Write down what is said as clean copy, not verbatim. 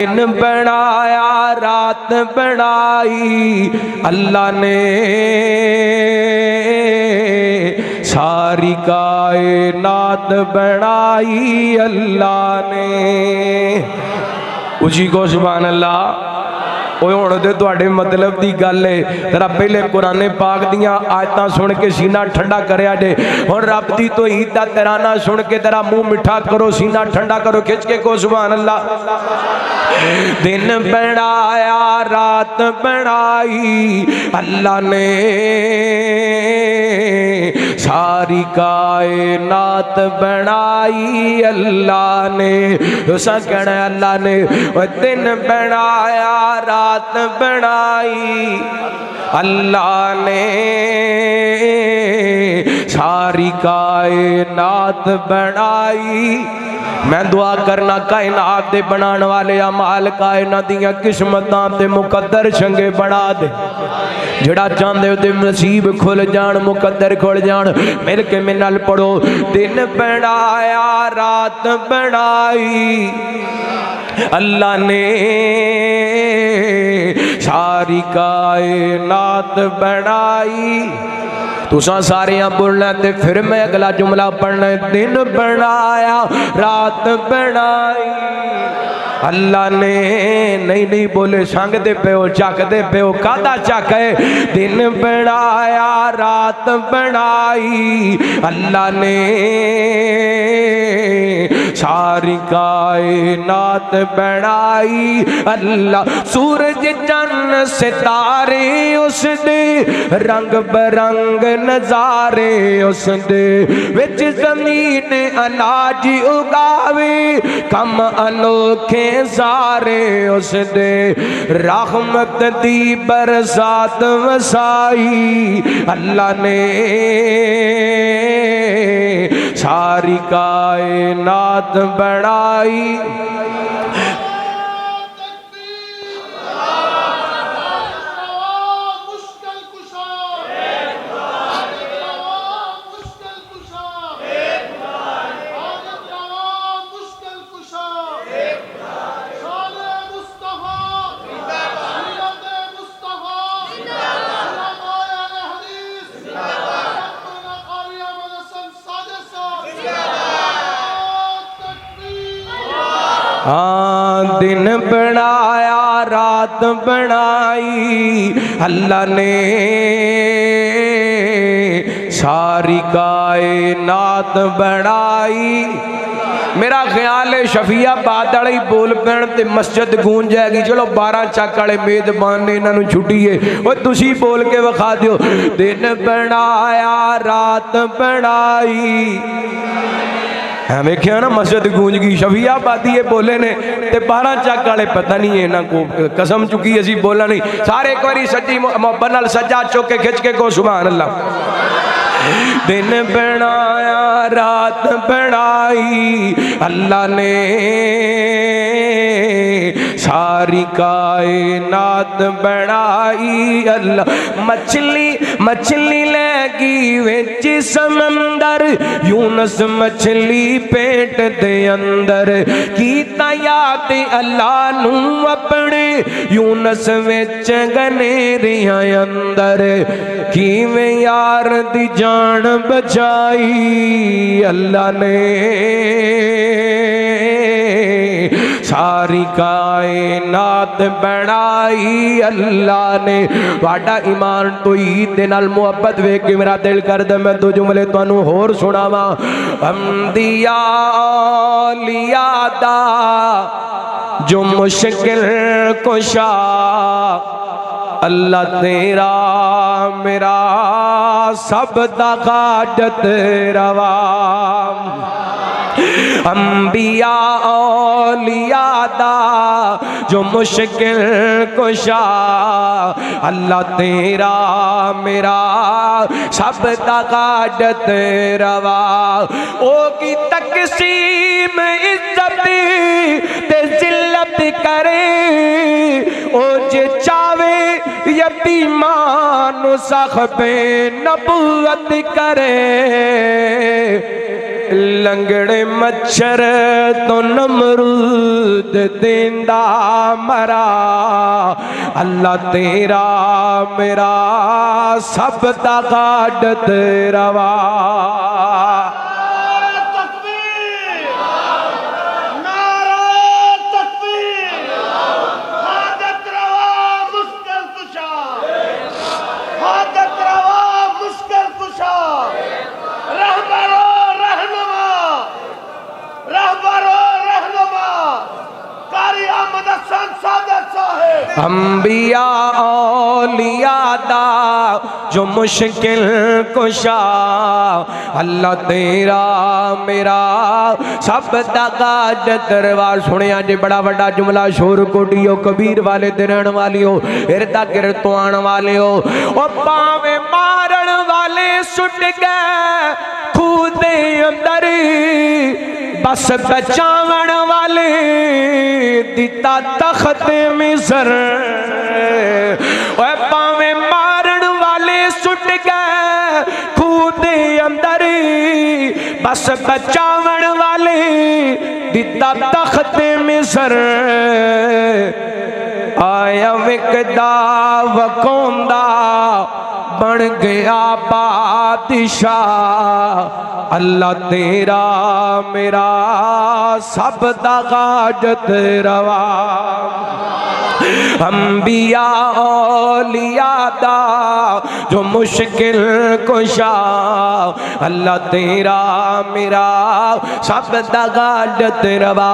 दिन बनाया रात बनाई अल्लाह ने, सारी कायनात बनाई अल्लाह ने। उसी को सुभान अल्लाह। हुण ते तुहाडे मतलब की गल है, जरा पहले कुरान पाक दियां आयतां सुन के सीना ठंडा करया जे। हुण रब दी तौहीद दा तराना सुन के जरा मुंह मिठा करो, सीना ठंडा करो, खिंच के को सुभान अल्लाह। दिन बनाया रात बनाई अल्लाह ने, सारी कायनात बनाई अल्लाह ने। तुसा कहना अल्लाह ने दिन बनाया रात बनाई अल्लाह ने, सारी कायनात बनाई। मैं दुआ करना कायनात दे बनाने वाले अमाल कायनात दियां किस्मतां ते मुकद्दर चंगे बना दे। जड़ा चाहते हो नसीब खुल जान, मुकद्दर खुल जान। मिल के मेरे नाल पढ़ो, दिन बनाया रात बनाई अल्लाह ने, सारी कायनात बनाई। तुसा सारे बोलना ते फिर मैं अगला जुमला पढ़ना। दिन बनाया रात बनाई अल्लाह ने। नहीं नहीं बोले संगते प्यो चकते प्यो कादा चक है। दिन बनाया रात बनाई अल्लाह ने, सारी कायनात बनाई अल्लाह। सूरज चन्न सितारे उस दे, रंग बरंग नजारे उस दे, विच जमीन अनाज उगावे, कम अनोखे सारे उस दे, रहमत दी बरसात वसाई अल्लाह ने, सारी कायनात बनाई। हाँ दिन बनाया रात बनाई अल्लाह ने, सारी कायनात बनाई। मेरा ख्याल है शफिया बादल ही बोल पैण ते मस्जिद गूंज जाएगी। चलो 12 चक वाले मेजबान ने इन्हों छुट्टी है, वो तुसी बोल के विखा दियो। दिन बनाया रात बनाई, वेख्या ना मस्जिद गूंज गई। शफिया बादी ये बोले ने ते 12 चक वाले पता नहीं है इन्हों को कसम चुकी असी बोला नहीं। सारे एक बार सच्ची मोहब्बत नाल सज्जा चुक के खिंच के को सुभान अल्लाह। दिन बनाया रात बनाई अल्लाह ने, सारी कायनात बनाई अल्लाह। मछली मछली लगी विच समंदर, यूनस मछली पेट दे अंदर, कीता याद अल्लाह नू अपने, यूनस विच गनेरियां अंदर, किवें यार दी जान बचाई अल्लाह ने, सारी कायनात बनाई अल्लाह ने। वाडा ईमान तो ईद दे नाल मुहब्बत वेख के मेरा दिल करदा मैं दो जुमले तुहानू होर सुनावा। अंबिया औलिया दा जो मुश्किल कुशा, अल्लाह तेरा मेरा सब दा गाजत रवा। अंबिया औलिया दा जो मुश्किल कुशा, अल्लाह तेरा मेरा सब दा गाजत रवा। ओ की तकसीम इज्जत ते जिल्लत करे, ओ जे चावे यतीमान साखबे नबुवत करे। लंगड़े मच्छर तो नमरूद देंदा मरा अल्लाह तेरा मेरा सब दा गाडत रवा अंबिया औलिया दा जो मुश्किल कुशा अल्लाह तेरा मेरा सब दा गाडत दरबार सुनिया जी बड़ा बड़ा जुमला शोर कोटियो कबीर वाले दिरण वालियो इरदा गिर तो आने वाले हो ओ पावे मारन वाले सुट गए खूदे अंदर बस बचावन वाले दिता तख्त मिस्र ओए पावे मारन वाले सुट गए खूदे अंदर बस बचावन वाले दिता तख्त मिस्र आया विकदा वकोंदा बन गया बादशाह अल्लाह तेरा मेरा सब दा गाडत रवा अंबिया औलिया दा जो मुश्किल कुशा अल्लाह तेरा मेरा सब दा गाडत रवा।